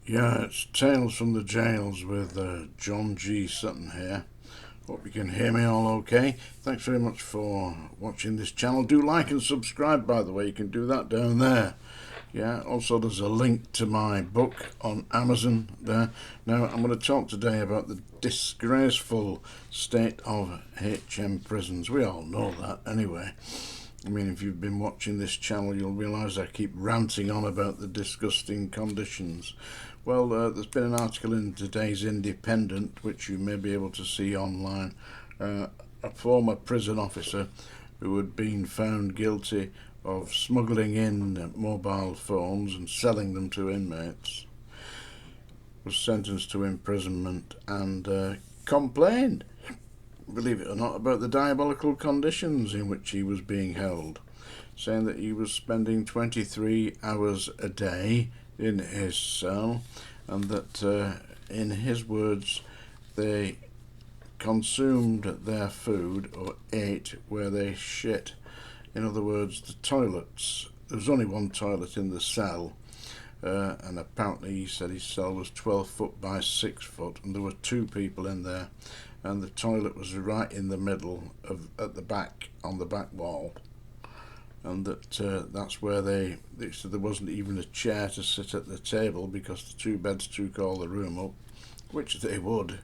Yeah, it's Tales from the Jails with John G. Sutton here. Hope you can hear me all okay. Thanks very much for watching this channel. Do like and subscribe, by the way. You can do that down there. Yeah, also there's a link to my book on Amazon there. Now, I'm going to talk today about the disgraceful state of HM prisons. We all know that anyway. I mean, if you've been watching this channel, you'll realise I keep ranting on about the disgusting conditions. Well, there's been an article in today's Independent, which you may be able to see online. A former prison officer who had been found guilty of smuggling in mobile phones and selling them to inmates was sentenced to imprisonment and complained, believe it or not, about the diabolical conditions in which he was being held, saying that he was spending 23 hours a day in his cell and that, in his words, they consumed their food or ate where they shit. In other words, the toilets, there was only one toilet in the cell, and apparently he said his cell was 12 foot by 6 foot and there were two people in there, and the toilet was right in the middle of at the back, on the back wall, and that's where they said there wasn't even a chair to sit at the table because the two beds took all the room up, which they would.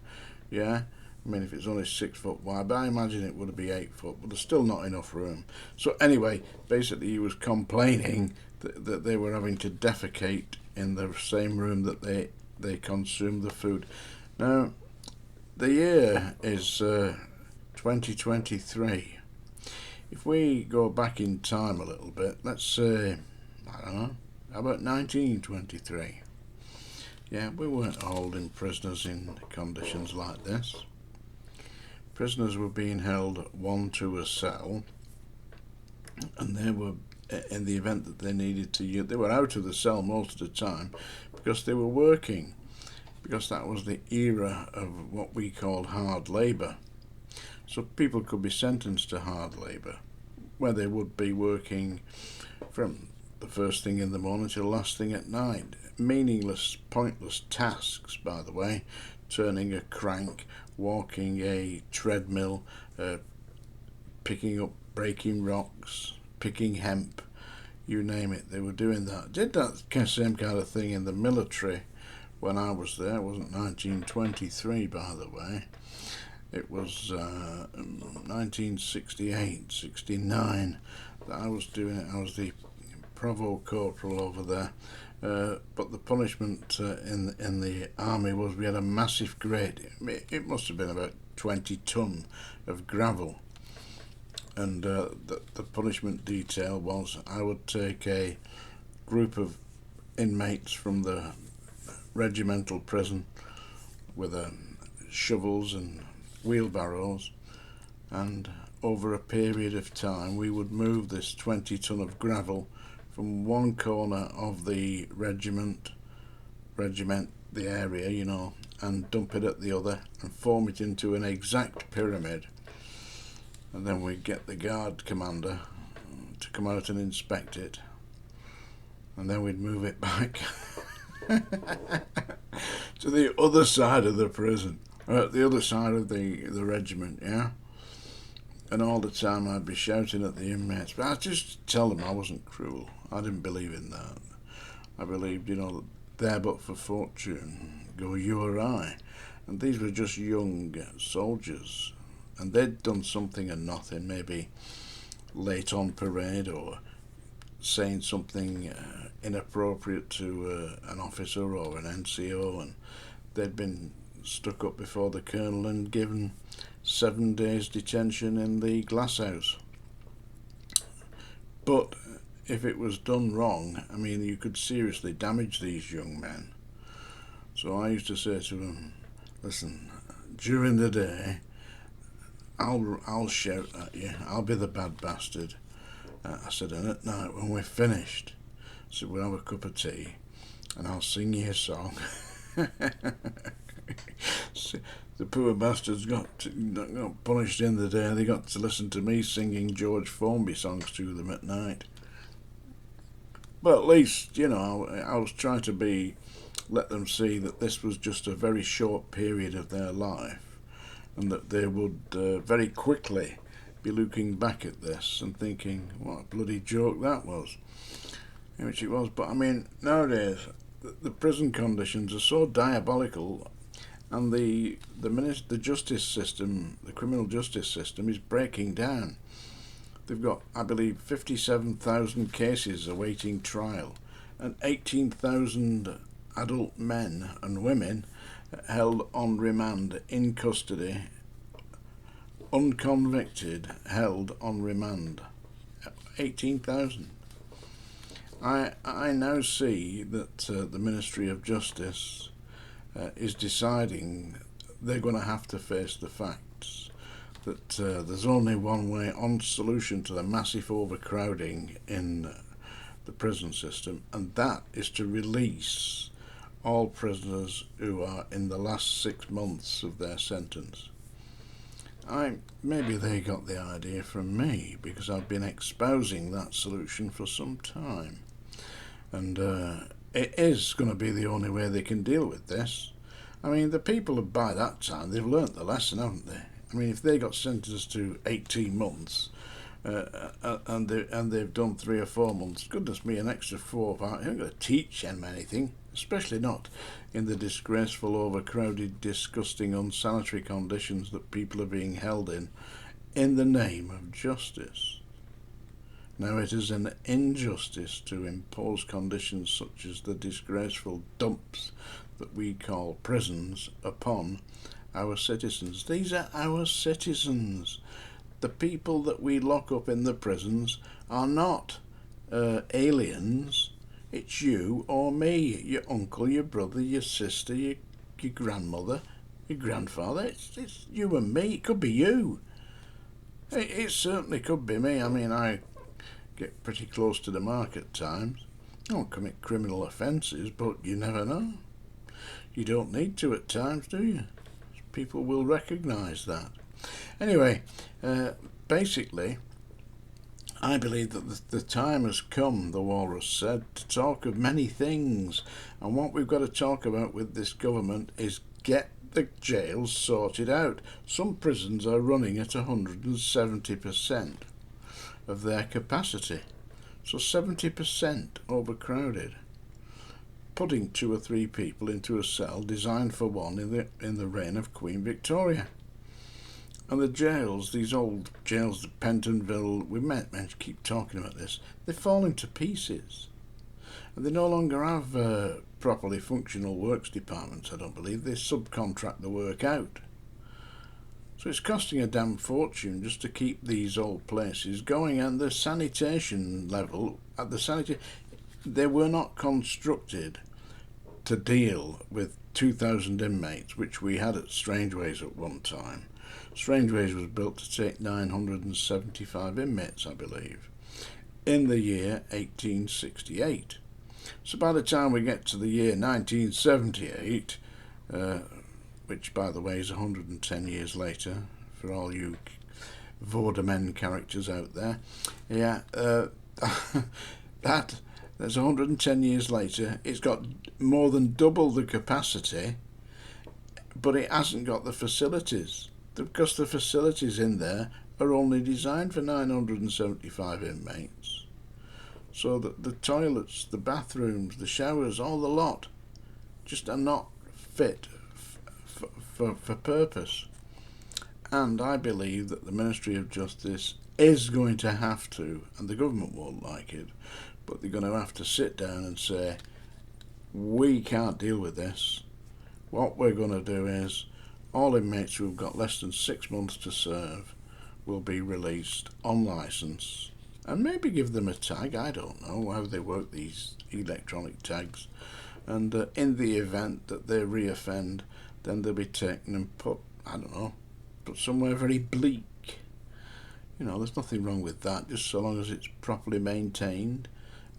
Yeah, I mean, if it's only 6 foot wide, but I imagine it would be 8 foot, but there's still not enough room. So anyway, basically he was complaining that they were having to defecate in the same room that they consumed the food. Now, the year is 2023. If we go back in time a little bit, let's say, I don't know, how about 1923? Yeah, we weren't holding prisoners in conditions like this. Prisoners were being held one to a cell, and they were, in the event that they needed to use, they were out of the cell most of the time because they were working, because that was the era of what we called hard labour. So people could be sentenced to hard labour, where they would be working from the first thing in the morning till the last thing at night. Meaningless, pointless tasks, by the way. Turning a crank, walking a treadmill, picking up, breaking rocks, picking hemp, you name it, they were doing that. Did that same kind of thing in the military when I was there. It wasn't 1923, by the way. It was 1968, 69 that I was doing it. I was the provost corporal over there. But the punishment in the army was we had a massive grade. It must have been about 20 ton of gravel. And the punishment detail was I would take a group of inmates from the regimental prison with shovels and wheelbarrows, and over a period of time we would move this 20 ton of gravel from one corner of the regiment, the area, you know, and dump it at the other and form it into an exact pyramid. And then we'd get the guard commander to come out and inspect it, and then we'd move it back to the other side of the prison, the other side of the regiment, yeah? And all the time I'd be shouting at the inmates, but I just tell them I wasn't cruel. I didn't believe in that. I believed, you know, there but for fortune, go you or I. And these were just young soldiers, and they'd done something and nothing, maybe late on parade or saying something inappropriate to an officer or an NCO, and they'd been stuck up before the colonel and given 7 days detention in the glass house. But if it was done wrong, I mean, you could seriously damage these young men. So I used to say to them, listen, during the day I'll shout at you, I'll be the bad bastard. I said, and at night when we're finished, so we'll have a cup of tea and I'll sing you a song. The poor bastards got punished in the day. They got to listen to me singing George Formby songs to them at night. But at least, you know, I was trying to let them see that this was just a very short period of their life, and that they would very quickly be looking back at this and thinking, what a bloody joke that was. Which it was. But I mean, nowadays the prison conditions are so diabolical, and the justice system, the criminal justice system, is breaking down. They've got, I believe, 57,000 cases awaiting trial, and 18,000 adult men and women held on remand in custody, unconvicted, held on remand. 18,000. I now see that the Ministry of Justice is deciding they're going to have to face the facts, that there's only one way on solution to the massive overcrowding in the prison system, and that is to release all prisoners who are in the last 6 months of their sentence. Maybe they got the idea from me, because I've been espousing that solution for some time. And it is going to be the only way they can deal with this. I mean, the people by that time, they've learnt the lesson, haven't they? I mean, if they got sentenced to 18 months and they've done 3 or 4 months, goodness me, an extra 4 or 5, they're not going to teach them anything, especially not in the disgraceful, overcrowded, disgusting, unsanitary conditions that people are being held in the name of justice. Now, it is an injustice to impose conditions such as the disgraceful dumps that we call prisons upon our citizens. These are our citizens. The people that we lock up in the prisons are not aliens. It's you or me, your uncle, your brother, your sister, your grandmother, your grandfather. It's you and me. It could be you. It certainly could be me. I mean, I get pretty close to the mark at times. I don't commit criminal offences, but you never know. You don't need to at times, do you? People will recognise that. Anyway, basically, I believe that the time has come, the walrus said, to talk of many things. And what we've got to talk about with this government is get the jails sorted out. Some prisons are running at 170% of their capacity. So 70% overcrowded. Putting 2 or 3 people into a cell designed for one in the reign of Queen Victoria. And the jails, these old jails at Pentonville, we might keep talking about this, they're falling to pieces. And they no longer have properly functional works departments, I don't believe. They subcontract the work out. So it's costing a damn fortune just to keep these old places going, and the sanitation level, they were not constructed to deal with 2,000 inmates, which we had at Strangeways at one time. Strangeways was built to take 975 inmates, I believe, in the year 1868. So by the time we get to the year 1978, which by the way is 110 years later, for all you Vordermen characters out there, that's 110 years later. It's got more than double the capacity, but it hasn't got the facilities, because the facilities in there are only designed for 975 inmates. So that the toilets, the bathrooms, the showers, all the lot, just are not fit for purpose. And I believe that the Ministry of Justice is going to have to, and the government won't like it, but they're going to have to sit down and say, we can't deal with this. What we're going to do is all inmates who've got less than 6 months to serve will be released on licence, and maybe give them a tag. I don't know how they work these electronic tags, and in the event that they reoffend, then they'll be taken and put somewhere very bleak. You know, there's nothing wrong with that, just so long as it's properly maintained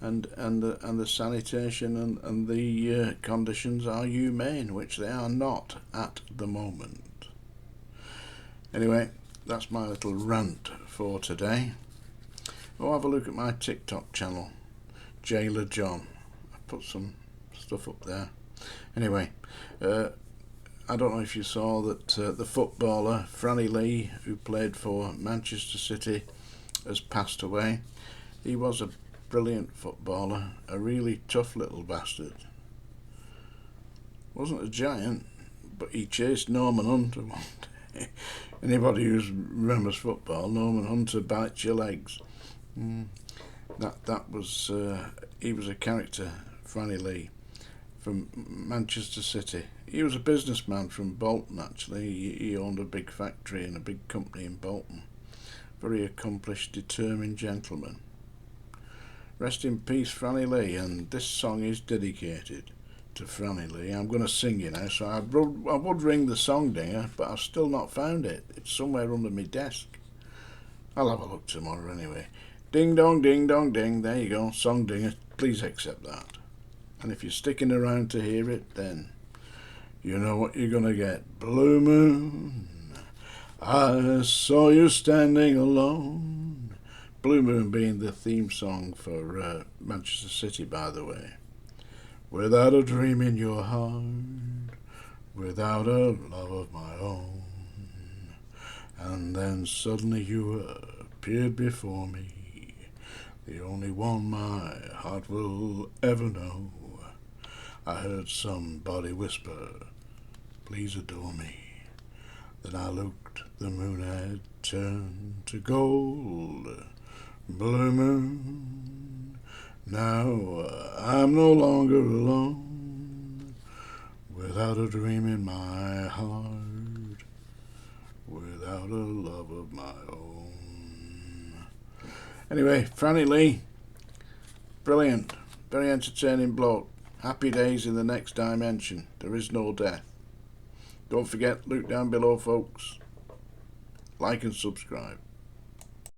and the sanitation and the conditions are humane, which they are not at the moment. Anyway, that's my little rant for today. Oh, have a look at my TikTok channel. Jailer John. I put some stuff up there. Anyway, I don't know if you saw that the footballer Franny Lee, who played for Manchester City, has passed away. He was a brilliant footballer, a really tough little bastard. Wasn't a giant, but he chased Norman Hunter one day. Anybody who remembers football, Norman Hunter bites your legs. That was he was a character, Franny Lee, from Manchester City. He was a businessman from Bolton, actually. He owned a big factory and a big company in Bolton. Very accomplished, determined gentleman. Rest in peace, Franny Lee, and this song is dedicated to Franny Lee. I'm going to sing you now, so I would ring the song dinger, but I've still not found it. It's somewhere under my desk. I'll have a look tomorrow anyway. Ding dong, ding dong, ding. There you go, song dinger. Please accept that. And if you're sticking around to hear it, then you know what you're going to get. Blue moon, I saw you standing alone. Blue Moon being the theme song for Manchester City, by the way. Without a dream in your heart, without a love of my own. And then suddenly you appeared before me, the only one my heart will ever know. I heard somebody whisper, please adore me. Then I looked, the moon had turned to gold. Blue moon, now I'm no longer alone, without a dream in my heart, without a love of my own. Anyway, Franny Lee, brilliant, very entertaining bloke. Happy days in the next dimension. There is no death. Don't forget, look down below, folks. Like and subscribe.